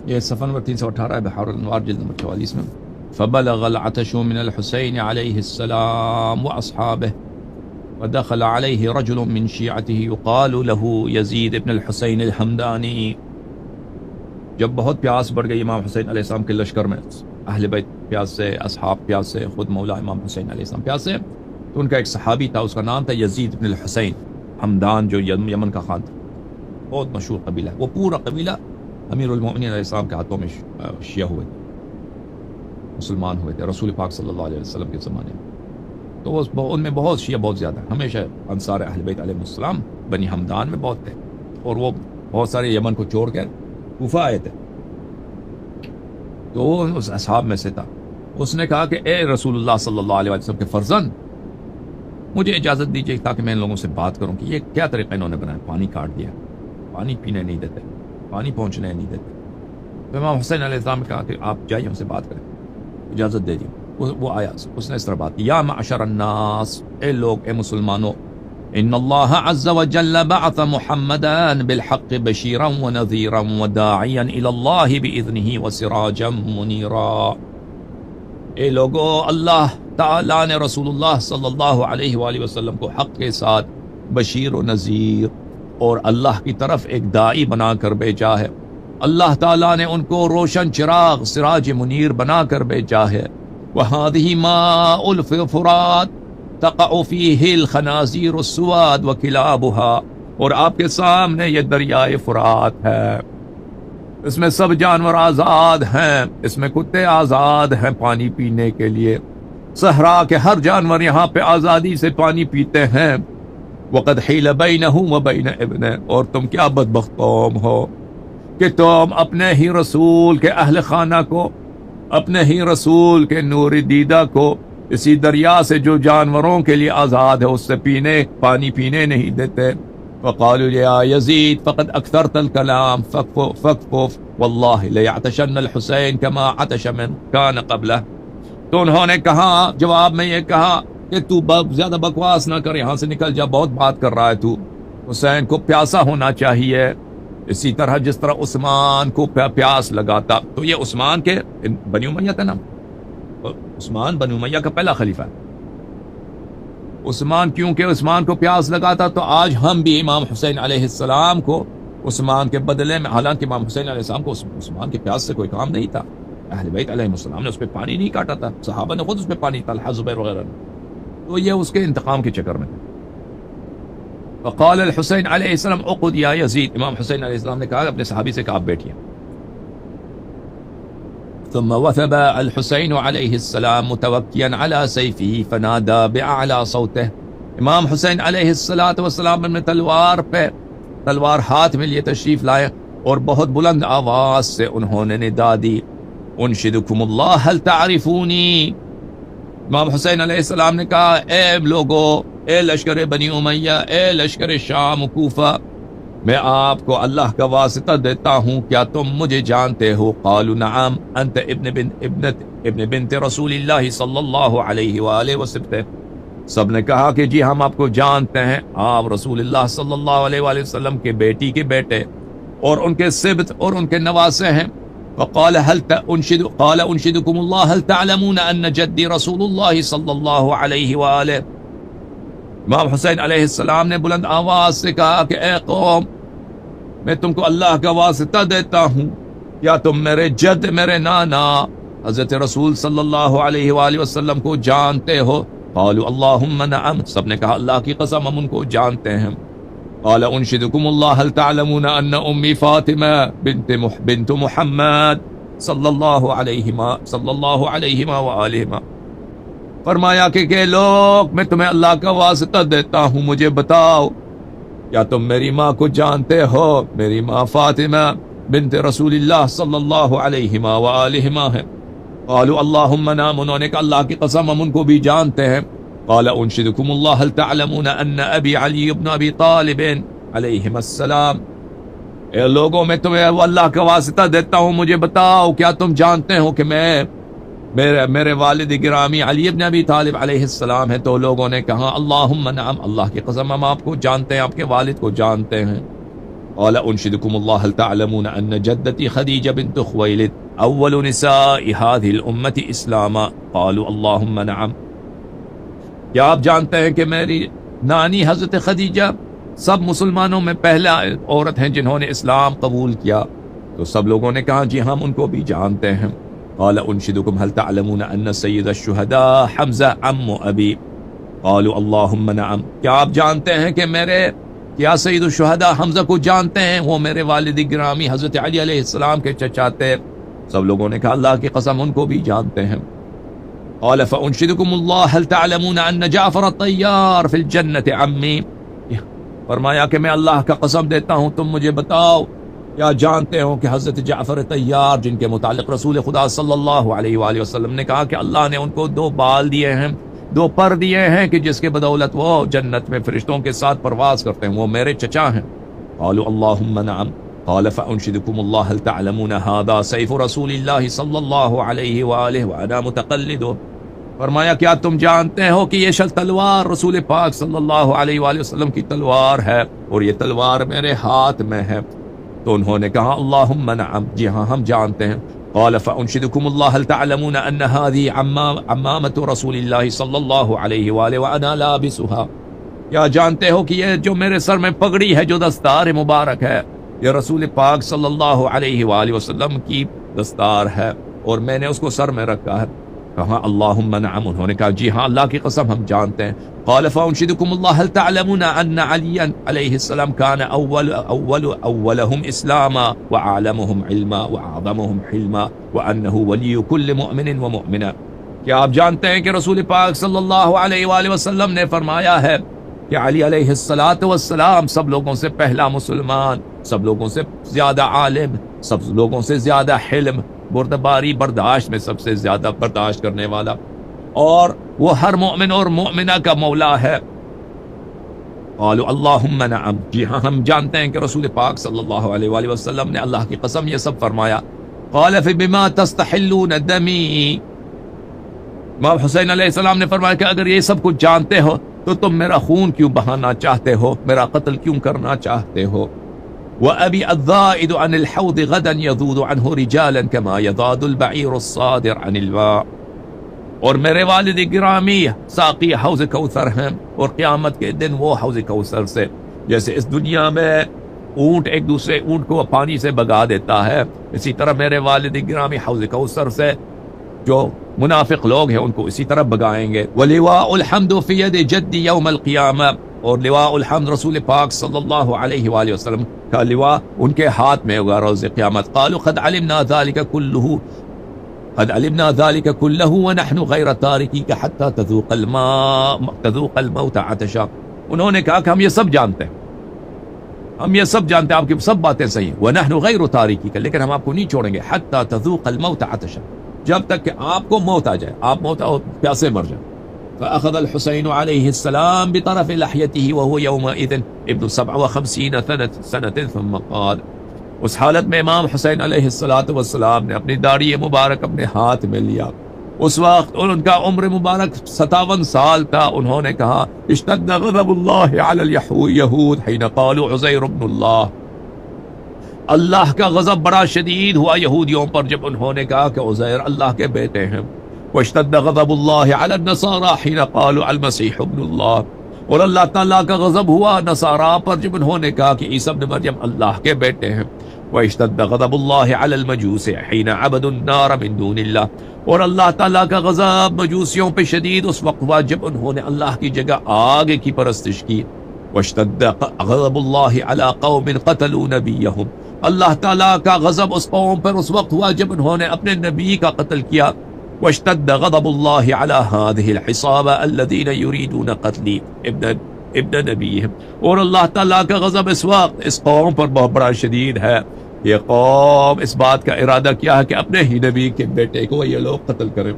یہ صفحہ نمبر 318 ہے بحار الانوار جلد نمبر 44 میں. فبلغ العطش من الحسين عليه السلام وأصحابه ودخل عليه رجل من شيعته يقال له يزيد بن الحسين الحمداني. جب بہت پیاس بڑھ گئی امام حسین علیہ السلام کے لشکر میں، اہل بیت پیاس سے، اصحاب پیاس سے، خود مولا امام حسین علیہ السلام پیاس سے، تو ان کا ایک صحابی تھا، اس کا نام تھا یزید بن الحسین حمدان، جو یمن کا خان تھا، بہت مشہور قبیلہ. وہ پورا قبیلہ امیر المومنین علیہ السلام کے ہاتھوں میں شیعہ ہوئے تھے، مسلمان ہوئے تھے رسول پاک صلی اللہ علیہ وسلم کے زمانے میں. تو ان میں بہت شیعہ بہت زیادہ، ہمیشہ انصار اہل بیت علیہ السلام بنی حمدان میں بہت تھے، اور وہ بہت سارے یمن کو چھوڑ کر کوفہ آئے تھے. تو وہ اس اصحاب میں سے تھا. اس نے کہا کہ اے رسول اللہ صلی اللہ علیہ وسلم کے فرزند، مجھے اجازت دیجیے تاکہ میں ان لوگوں سے بات کروں کہ یہ کیا طریقہ انہوں نے بنایا، پانی کاٹ دیا، پانی پینے نہیں دیتے، پانی پہنچنے نہیں دیتے. تو امام حسین علیہ السلام نے کہا کہ آپ جائیے ان سے بات کریں، اجازت دے دی. وہ آیا، اس نے اس طرح بات کی، یا معشر الناس، اے لوگ، اے مسلمانوں، ان اللہ عز وجل بعث محمدا بالحق بشیرا ونذیرا وداعیا الی اللہ باذنہ وسراجا منیرا. اے لوگو، اللہ تعالیٰ نے رسول اللہ صلی اللہ علیہ وآلہ وسلم کو حق کے ساتھ بشیر و نذیر اور اللہ کی طرف ایک داعی بنا کر بھیجا ہے. اللہ تعالیٰ نے ان کو روشن چراغ، سراج منیر بنا کر بھیجا ہے. وَهَذِهِ مَاءُ الْفُرَاتِ تَقَعُ فِيهِ الْخَنَازِيرُ السُّوَادُ وَكِلَابُهَا. اور آپ کے سامنے یہ دریائے فرات ہے، اس میں سب جانور آزاد ہیں، اس میں کتے آزاد ہیں پانی پینے کے لیے. صحرا کے ہر جانور یہاں پہ آزادی سے پانی پیتے ہیں. وَقَدْ حِيلَ بَيْنَهُ وَبَيْنَ ابْنِهِ. اور تم کیا بدبخت قوم ہو کہ تم اپنے ہی رسول کے اہل خانہ کو، اپنے ہی رسول کے نور دیدہ کو اسی دریا سے جو جانوروں کے لیے آزاد ہے اس سے پانی پینے نہیں دیتے. وقالوا یا یزید فقد اکثرت الکلام فاکفف واللہ لیعتشن الحسین کما عطش من کان قبلہ. تو انہوں نے کہا، جواب میں یہ کہا کہ تو زیادہ بکواس نہ کر، یہاں سے نکل جا، بہت بات کر رہا ہے تو. حسین کو پیاسا ہونا چاہیے، اسی طرح جس طرح عثمان کو پیاس لگاتا. تو یہ عثمان کے بنی امیہ کا نام، عثمان بنی امیہ کا پہلا خلیفہ ہے. عثمان کیونکہ عثمان کو پیاس لگاتا، تو آج ہم بھی امام حسین علیہ السلام کو عثمان کے بدلے میں، حالانکہ امام حسین علیہ السلام کو عثمان کے پیاس سے کوئی کام نہیں تھا، اہل بیت علیہ السلام نے اس پہ پانی نہیں کاٹا تھا، صحابہ نے خود اس پہ پانی، طلحہ زبیر وغیرہ نے. تو یہ اس کے انتقام کے چکر میں تھا. فقال الحسین علیہ السلام اقعد یا یزید. امام حسین علیہ السلام نے کہا اپنے صحابی سے کہ آپ بیٹھیے. ثم وثب الحسین علیہ السلام متوکیا علی سیفہ فنادى باعلی صوته. امام حسین علیہ السلام اپنے تلوار ہاتھ میں لیے تشریف لائے اور بہت بلند آواز سے انہوں نے ندا دی، انشدکم اللہ هل تعرفونی. امام حسین علیہ السلام نے کہا، اے لوگو، اے لشکر بنی امیہ، اے لشکر شام و کوفہ، میں آپ کو اللہ کا واسطہ دیتا ہوں، کیا تم مجھے جانتے ہو؟ قالوا نعم انت ابن بنت رسول اللہ صلی اللہ علیہ وآلہ وسلم. سب نے کہا کہ جی ہم آپ کو جانتے ہیں، آپ رسول اللہ صلی اللہ علیہ وآلہ وسلم کے بیٹی کے بیٹے اور ان کے سبط اور ان کے نواسے ہیں. فقال قال انشدكم الله هل تعلمون ان جدي رسول الله صلی اللہ علیہ وآلہ. امام حسین علیہ السلام نے بلند آواز سے کہا کہ اے قوم، میں تم کو اللہ کا واسطہ دیتا ہوں، کیا تم میرے جد، میرے نانا حضرت رسول صلی اللہ علیہ وآلہ وسلم کو جانتے ہو؟ قالوا اللہم نعم. سب نے کہا اللہ کی قسم ہم ان کو جانتے ہیں. قال انشدکم اللہ هل تعلمون ان امی فاطمہ بنت محمد صلی اللہ علیہ وآلہ. فرمایا کہ لوگ، میں تمہیں اللہ کا واسطہ دیتا ہوں، مجھے بتاؤ کیا تم میری ماں کو جانتے ہو؟ میری ماں فاطمہ بنت رسول اللہ صلی اللہ علیہ وآلہ ہے. قالوا اللہم نعم. انہوں نے کہا اللہ کی قسم ہم ان کو بھی جانتے ہیں. قال انشدکم اللہ هل تعلمون ان ابی علی بن ابی طالب علیہم السلام. اے لوگوں، میں تمہیں اللہ کا واسطہ دیتا ہوں، مجھے بتاؤ کیا تم جانتے ہو کہ میرے والد گرامی علی ابن ابی طالب علیہ السلام ہے؟ تو لوگوں نے کہا اللہم نعم، اللہ کی قسم ہم آپ کو جانتے ہیں، آپ کے والد کو جانتے ہیں. قال انشدكم الله هل تعلمون ان جدتي خديجة بنت خويلد اول نساء هذه الامة اسلاما قالوا اللهم نعم. کیا آپ جانتے ہیں کہ میری نانی حضرت خدیجہ سب مسلمانوں میں پہلا عورت ہیں جنہوں نے اسلام قبول کیا؟ تو سب لوگوں نے کہا جی ہم ان کو بھی جانتے ہیں. قال انشدكم هل تعلمون ان سید الشہداء حمزہ عم ابی قالوا اللهم نعم. کیا آپ جانتے ہیں کہ کیا سید الشہداء حمزہ کو جانتے ہیں؟ وہ میرے والد گرامی حضرت علی علیہ السلام کے چچا تھے. سب لوگوں نے کہا اللہ کی قسم ان کو بھی جانتے ہیں. قال فانشدكم الله هل تعلمون ان جعفر الطیار فی الجنة عمی. فرمایا کہ میں اللہ کا قسم دیتا ہوں تم مجھے بتاؤ کیا جانتے ہو کہ حضرت جعفر طیار جن کے متعلق رسول خدا صلی اللہ علیہ وآلہ وسلم نے کہا کہ اللہ نے ان کو 2 بال دیے ہیں، 2 پر دیے ہیں کہ جس کے بدولت وہ جنت میں فرشتوں کے ساتھ پرواز کرتے ہیں، وہ میرے چچا ہیں. قالوا اللهم نعم. قال فانشدكم الله هل تعلمون هذا سيف رسول الله صلی اللہ علیہ وآلہ وانا متقلد. فرمایا کیا تم جانتے ہو کہ یہ تلوار رسول پاک صلی اللہ علیہ وآلہ وسلم کی تلوار ہے اور یہ تلوار میرے ہاتھ میں ہے؟ تو انہوں نے کہا اللہم نعم، جی ہاں ہم جانتے ہیں. قال فانشدكم الله هل تعلمون ان هذه عمامة رسول الله صلی اللہ علیہ وآلہ وانا لابسها. کیا جانتے ہو کہ یہ جو میرے سر میں پگڑی ہے جو دستار مبارک ہے یہ رسول پاک صلی اللہ علیہ وآلہ وسلم کی دستار ہے اور میں نے اس کو سر میں رکھا ہے. کہا اللہم نعم. انہوں نے کہا جی ہاں اللہ کی قسم ہم جانتے ہیں. قال فانشدكم الله هل تعلمون ان عليا عليه السلام كان اولهم اسلاما وعالمهم علما واعظمهم حلما وانه ولي كل مؤمن ومؤمنه. کیا آپ جانتے ہیں کہ رسول پاک صلی اللہ علیہ وآلہ وسلم نے فرمایا ہے کہ علی علیہ السلام سب لوگوں سے پہلا مسلمان، سب لوگوں سے زیادہ عالم، سب لوگوں سے زیادہ حلم، بردباری برداشت میں سب سے زیادہ برداشت کرنے والا، اور وہ ہر مومن اور مومنہ کا مولا ہے. قالوا اللہم نعم. جی ہاں ہم جانتے ہیں کہ رسول پاک صلی اللہ علیہ وآلہ وسلم نے اللہ کی قسم یہ سب فرمایا. قال فبما تستحلون دمی. امام حسین علیہ السلام نے فرمایا کہ اگر یہ سب کچھ جانتے ہو تو تم میرا خون کیوں بہانا چاہتے ہو، میرا قتل کیوں کرنا چاہتے ہو. وأبي الذائد عن الحوض غدا يذود عنه رجالا كما يذاد البعير الصادر عن الماء. اور میرے والد گرامی ساقی حوض کوثر ہیں اور قیامت کے دن وہ حوض کوثر سے جیسے اس دنیا میں اونٹ ایک دوسرے اونٹ کو پانی سے بگا دیتا ہے، اسی طرح میرے والد گرامی حوض کوثر سے جو منافق لوگ ہیں ان کو اسی طرح بگائیں گے. ولواء الحمد في يد جد يوم القيامة. اور لواء الحمد رسول پاک صلی اللہ علیہ وآلہ وسلم کا لواء ان کے ہاتھ میں ہوگا روز قیامت. قالوا قد علمنا ذلك كله ونحن غير تاركيك حتى تذوق الموت عطشا. انہوں نے کہا کہ ہم یہ سب جانتے ہیں، ہم یہ سب جانتے ہیں، آپ کی سب باتیں صحیح ہیں. ونحن غير تاركيك، لیکن ہم آپ کو نہیں چھوڑیں گے. حتى تذوق الموت عطشا، جب تک کہ آپ کو موت آ جائے، آپ موت آؤ پیاسے مر جائیں. فأخذ الحسين عليه السلام بطرف لحيته وهو يومئذ ابن 57 سنة ثم قال. اس حالت میں امام حسین علیہ السلام نے اپنی داڑھی مبارک اپنے ہاتھ میں لیا. اس وقت ان کا عمر مبارک 57 سال تھا. انہوں نے کہا اشتد غضب اللہ علی اليہود حين قالوا عزیر ابن اللہ. اللہ کا غضب بڑا شدید ہوا یہودیوں پر جب انہوں نے کہا کہ عزیر اللہ کے بیٹے ہیں. واشتد غضب اللہ علی النصارى حين قالوا المسیح ابن اللہ. اور اللہ تعالیٰ کا غضب ہوا نصارا پر جب انہوں نے کہا کہ عیسی ابن مریم اللہ کے بیٹے ہیں. واشتد غضب اللہ علی المجوس حين عبدوا النار من دون اللہ. اور اللہ تعالیٰ کا غضب مجوسیوں پہ شدید اس وقت ہوا جب انہوں نے اللہ کی جگہ آگ کی پرستش کی. واشتد غضب اللہ علی قوم قتلوا نبیہم. اللہ تعالیٰ کا غضب اس قوم پر اس وقت ہوا جب انہوں نے اپنے نبی کا قتل کیا. واشتد غضب اللہ علی هذه الحصابة الذين يريدون قتل ابن نبیہم. اور اللہ تعالیٰ کا غضب اس وقت اس قوم پر بہت بڑا شدید ہے. یہ قوم اس بات کا ارادہ کیا ہے کہ اپنے ہی نبی کے بیٹے کو یہ لوگ قتل کریں.